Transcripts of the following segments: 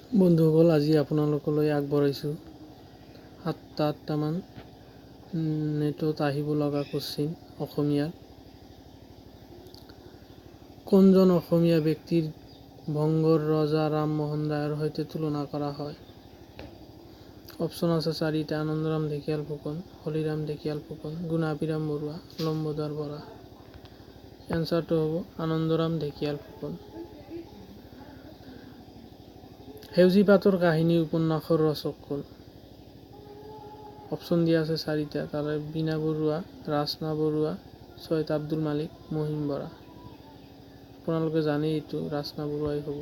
বন্ধুসকল, আজি আপোনালোকলৈ আগবঢ়াইছোঁ 7-8টামান নেটত আহিব লগা কোশ্চিন অসমীয়াৰ। কোনজন অসমীয়া ব্যক্তিৰ ভংগৰ ৰজা ৰামমোহন ৰায়ৰ সৈতে তুলনা কৰা হয়? অপশ্যন আছে 4টা: আনন্দৰাম ঢেকিয়াল ফুকন, হলিৰাম ঢেকিয়াল ফুকন, গুণাভিৰাম বৰুৱা, লম্বোদৰ বৰা। এনচাৰটো হ'ব আনন্দৰাম ঢেকিয়াল ফুকন। সেউজী পাতৰ কাহিনী উপন্যাসৰ ৰচক কোন? অপশ্যন দিয়া আছে 4টা, তাৰে বীণা বৰুৱা, ৰাচনা বৰুৱা, চৈয়দ আব্দুল মালিক, মহিম বৰা। আপোনালোকে জানেই এইটো ৰাচনা বৰুৱাই হ'ব।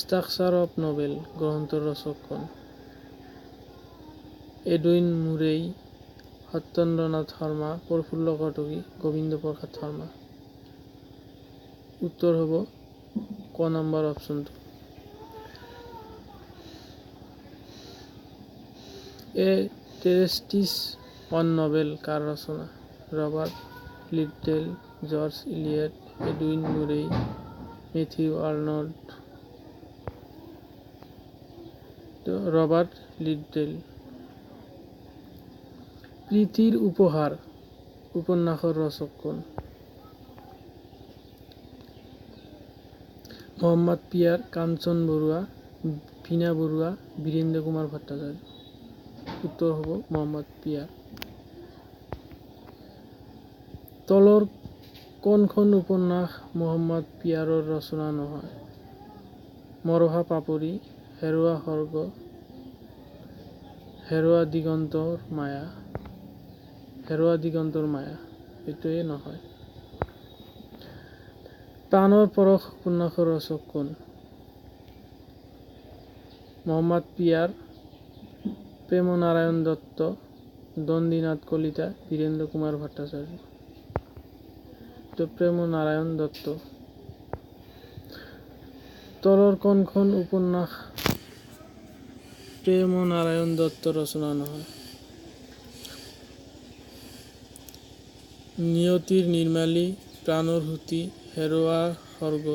ষ্ট্ৰাকচাৰ অফ নভেল গ্ৰন্থৰ ৰচক কোন? এডুইন মুৰেই, সত্যেন্দ্ৰনাথ শৰ্মা, প্ৰফুল্ল কটকী, গোবিন্দ প্ৰসাদ শৰ্মা। উত্তৰ হ'ব ক নম্বৰ অপশ্যনটো। এ টেৰেষ্টিছ অন নভেল কাৰ ৰচনা? Robert Liddell, George Eliot, Edwin Muir, Matthew Arnold. Robert Liddell. প্ৰীতিৰ উপহাৰ উপন্যাসৰ ৰচক কোন? মোহাম্মদ পিয়াৰ, কাঞ্চন বৰুৱা, বীণা বৰুৱা, বীৰেন্দ্ৰ কুমাৰ ভট্টাচাৰ্য। উত্তৰ হ'ব মোহাম্মদ পিয়াৰ। তলৰ কোনখন উপন্যাস মোহাম্মদ পিয়াৰৰ ৰচনা নহয়? মৰহা পাপৰি, হেৰুৱা স্বৰ্গ, হেৰুৱা দিগন্তৰ মায়া। হেৰুৱা দিগন্তৰ মায়া এইটোৱে নহয়। প্ৰাণৰ পৰশ উপন্যাসৰ ৰচক কোন? মোহাম্মদ পিয়াৰ, প্ৰেম নাৰায়ণ দত্ত, দণ্ডিনাথ কলিতা, বীৰেন্দ্ৰ কুমাৰ ভট্টাচাৰ্য। প্ৰেম নাৰায়ণ দত্ত। তলৰ কোনখন উপন্যাস প্ৰেম নাৰায়ণ দত্তৰ ৰচনা নহয়? নিয়তিৰ নিৰ্মালী, প্ৰাণৰ সুঁতি, হেৰুৱা স্বৰ্গ,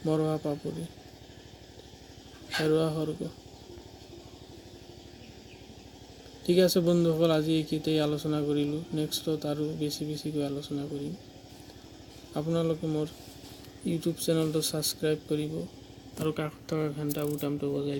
মৰহা পাপৰি। হেৰুৱা স্বৰ্গ। ঠিক আছে বন্ধুসকল, আজি এইকেইটাই আলোচনা কৰিলোঁ। নেক্সটত আৰু বেছিকৈ আলোচনা কৰিম। আপোনালোকে মোৰ ইউটিউব চেনেলটো ছাবস্ক্ৰাইব কৰিব আৰু কাষত থকা ঘণ্টা বুটামটো বজাই